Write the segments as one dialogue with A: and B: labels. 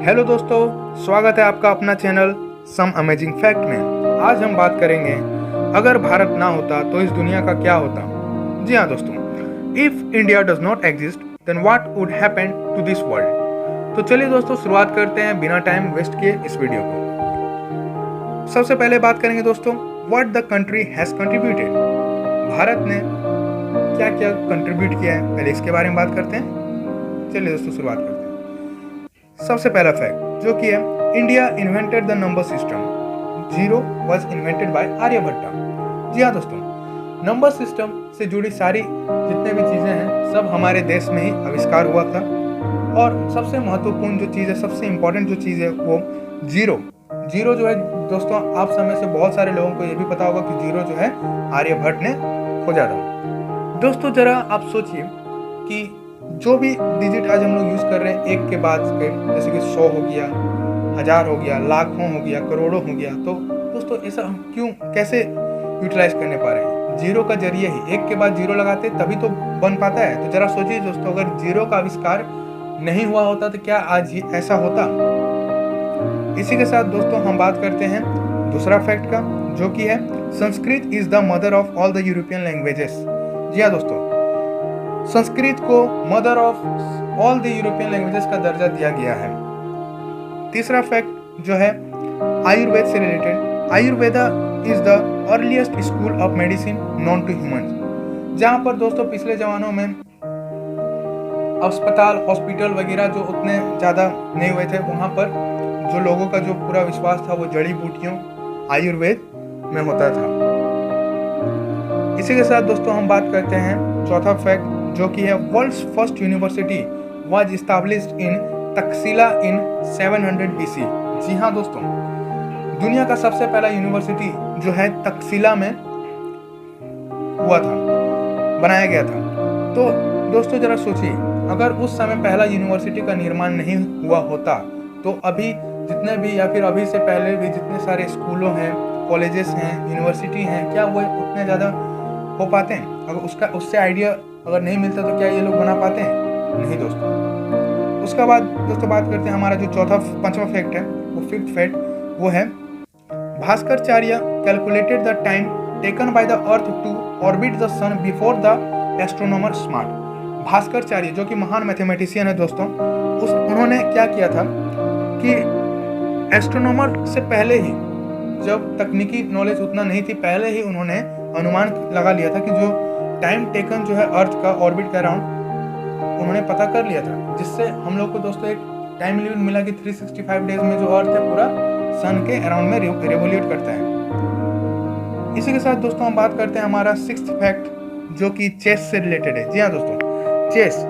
A: Hello दोस्तों, स्वागत है आपका अपना चैनल सम अमेजिंग फैक्ट में। आज हम बात करेंगे अगर भारत ना होता तो इस दुनिया का क्या होता। जी हाँ दोस्तों, if India does not exist then what would happen to this world. तो चलिए दोस्तों, शुरुआत करते हैं बिना टाइम वेस्ट किए इस वीडियो को। सबसे पहले बात करेंगे दोस्तों, what the country has contributed. Bharat ने क्या क्या कंट्रीब्यूट किया है, पहले इसके बारे में बात करते हैं। चलिए दोस्तों, शुरुआत करते हैं। सबसे पहला फैक्ट जो कि है, India invented the number system. Zero was invented by Aryabhatta. जी हाँ दोस्तों, नंबर सिस्टम से जुड़ी सारी जितने भी चीज़ें हैं सब हमारे देश में ही आविष्कार हुआ था। और सबसे महत्वपूर्ण जो चीज़ है, सबसे इम्पोर्टेंट जो चीज़ है वो जीरो। जीरो जो है दोस्तों, आप समय से बहुत सारे लोगों को ये भी पता होगा कि जीरो जो है आर्यभट्ट ने खोजा था। दोस्तों जरा आप सोचिए कि जो भी डिजिट आज हम लोग यूज़ कर रहे हैं एक के बाद के, जैसे कि 100 हो गया, 1000 हो गया, लाखों हो गया, करोड़ों हो गया, तो दोस्तों ऐसा हम क्यों कैसे यूटिलाइज करने पा रहे हैं? जीरो का जरिए ही, एक के बाद जीरो लगाते तभी तो बन पाता है। तो जरा सोचिए दोस्तों, अगर जीरो का आविष्कार नहीं हुआ होता तो क्या आज ऐसा होता? इसी के साथ दोस्तों हम बात करते हैं दूसरा फैक्ट का, जो कि है Sanskrit is the mother of all the European languages. जी हाँ दोस्तों, संस्कृत को mother of all the European languages का दर्जा दिया गया है। तीसरा फैक्ट जो है आयुर्वेद से related, Ayurveda is the earliest school of medicine known to humans. जहाँ पर दोस्तों पिछले जमानों में अस्पताल, हॉस्पिटल वगैरह जो उतने ज़्यादा नहीं हुए थे, वहाँ पर जो लोगों का जो पूरा विश्वास था वो जड़ी बूटियों, आयुर्वेद में होता था। इसी के साथ दोस्तों हम बात करते हैं चौथा फैक्ट, जो कि है world's first university was established in Taxila in 700 BC। जी हाँ दोस्तों, दुनिया का सबसे पहला यूनिवर्सिटी जो है तक्षशिला में हुआ था, बनाया गया था। तो दोस्तों जरा सोचिए, अगर उस समय पहला यूनिवर्सिटी का निर्माण नहीं हुआ होता तो अभी जितने भी या फिर अभी से पहले भी जितने सारे स्कूलों हैं, कॉलेजेस हैं, यूनिवर्सिटी हैं, क्या वो उतने ज़्यादा हो पाते हैं? अगर उससे आइडिया अगर नहीं मिलता तो क्या ये लोग बना पाते हैं? नहीं दोस्तों। उसका बाद दोस्तों बात करते हैं हमारा जो पांचवा फैक्ट है, वो फिफ्थ फैक्ट, वो है Bhaskaracharya calculated the time taken by the earth to orbit the sun before the astronomer Smart. Bhaskaracharya जो कि महान मैथमेटिशियन है दोस्तों, उन्होंने क्या किया था कि एस्ट्रोनॉमर से पहले ही, जब तकनीकी नॉलेज उतना नहीं थी, पहले ही उन्होंने अनुमान लगा लिया था कि जो टाइम टेकन जो है अर्थ का ऑर्बिट का अराउंड, उन्होंने पता कर लिया था, जिससे हम लोग को दोस्तों एक टाइम लिमिट मिला कि 365 डेज में जो अर्थ है पूरा सन के अराउंड में रेवोल्यूट करता है। इसी के साथ दोस्तों हम बात करते हैं हमारा सिक्स्थ फैक्ट, जो कि चेस से रिलेटेड है। जी हाँ दोस्तों, चेस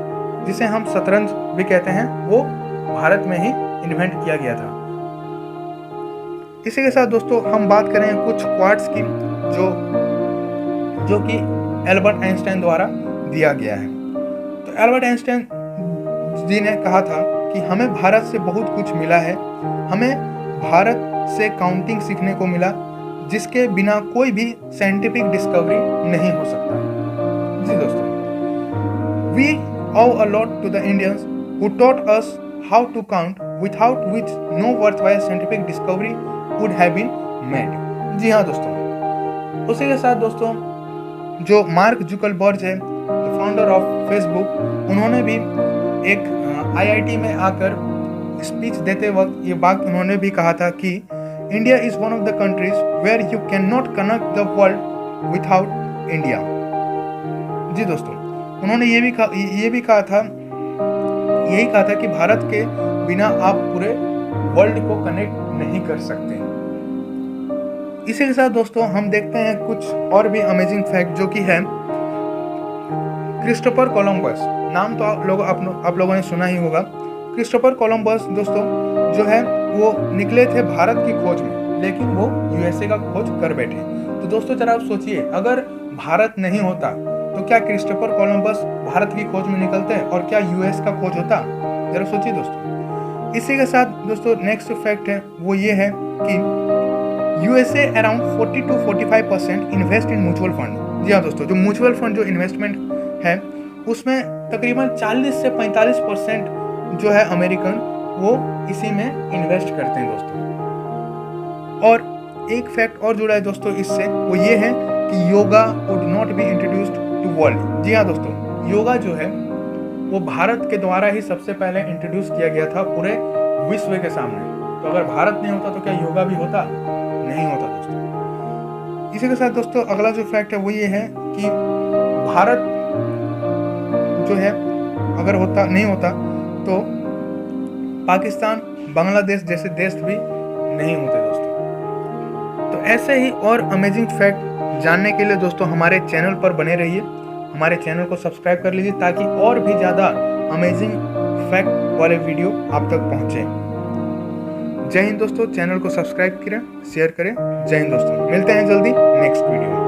A: जिसे हम शतरंज भी कहते हैं, वो भारत में ही इन्वेंट किया गया था। इसी के साथ दोस्तों हम बात करें कुछ क्वार्ट्स की, जो कि एल्बर्ट आइंस्टाइन द्वारा दिया गया है। तो एल्बर्ट आइंस्टाइन जी ने कहा था कि हमें भारत से बहुत कुछ मिला है, हमें भारत से काउंटिंग सीखने को मिला, जिसके बिना कोई भी साइंटिफिक डिस्कवरी नहीं हो सकता। जी दोस्तों, we owe a lot to the Indians who taught us how to count, without which no worthwhile scientific discovery would have been made। जी हाँ दोस्तों, उसी के साथ दोस्तों जो मार्क जुकरबर्ग है, द फाउंडर ऑफ फेसबुक, उन्होंने भी एक IIT में आकर स्पीच देते वक्त ये बात उन्होंने भी कहा था कि India is one of the countries where you can not connect the world without India. जी दोस्तों, उन्होंने ये भी कहा था कि भारत के बिना आप पूरे वर्ल्ड को कनेक्ट नहीं कर सकते। इसी के साथ दोस्तों हम देखते हैं कुछ और भी अमेजिंग फैक्ट, जो कि है क्रिस्टोफर कोलंबस। नाम तो आप लोगों ने सुना ही होगा। क्रिस्टोफर कोलंबस दोस्तों जो है वो निकले थे भारत की खोज में, लेकिन वो USA का खोज कर बैठे। तो दोस्तों जरा आप सोचिए, अगर भारत नहीं होता तो क्या क्रिस्टोफर कोलंबस भारत की खोज में निकलते और क्या US का खोज होता? जरा सोचिए दोस्तों। इसी के साथ दोस्तों नेक्स्ट फैक्ट है, वो ये है कि USA around 40 to 45% invest in mutual fund. जी हाँ दोस्तों, जो म्यूचुअल फंड जो इन्वेस्टमेंट है उसमें तकरीबन 40 से 45% जो है अमेरिकन वो इसी में इन्वेस्ट करते हैं दोस्तों। और एक फैक्ट और जुड़ा है दोस्तों इससे, वो ये है कि yoga would not be introduced to world. जी हाँ दोस्तों, योगा जो है वो भारत के द्वारा ही सबसे पहले इंट्रोड्यूस किया गया था पूरे विश्व के सामने। तो अगर भारत नहीं होता तो क्या योगा भी होता? नहीं होता दोस्तों। इसी के साथ दोस्तों अगला जो फैक्ट है वो ये है कि भारत जो है अगर होता नहीं होता तो पाकिस्तान, बांग्लादेश जैसे देश भी नहीं होते दोस्तों। तो ऐसे ही और अमेजिंग फैक्ट जानने के लिए दोस्तों हमारे चैनल पर बने रहिए। हमारे चैनल को सब्सक्राइब कर लीजिए ताकि और भी ज़्यादा अमेजिंग फैक्ट वाले वीडियो आप तक पहुँचे। जय हिंद दोस्तों, चैनल को सब्सक्राइब करें, शेयर करें। जय हिंद दोस्तों, मिलते हैं जल्दी नेक्स्ट वीडियो में।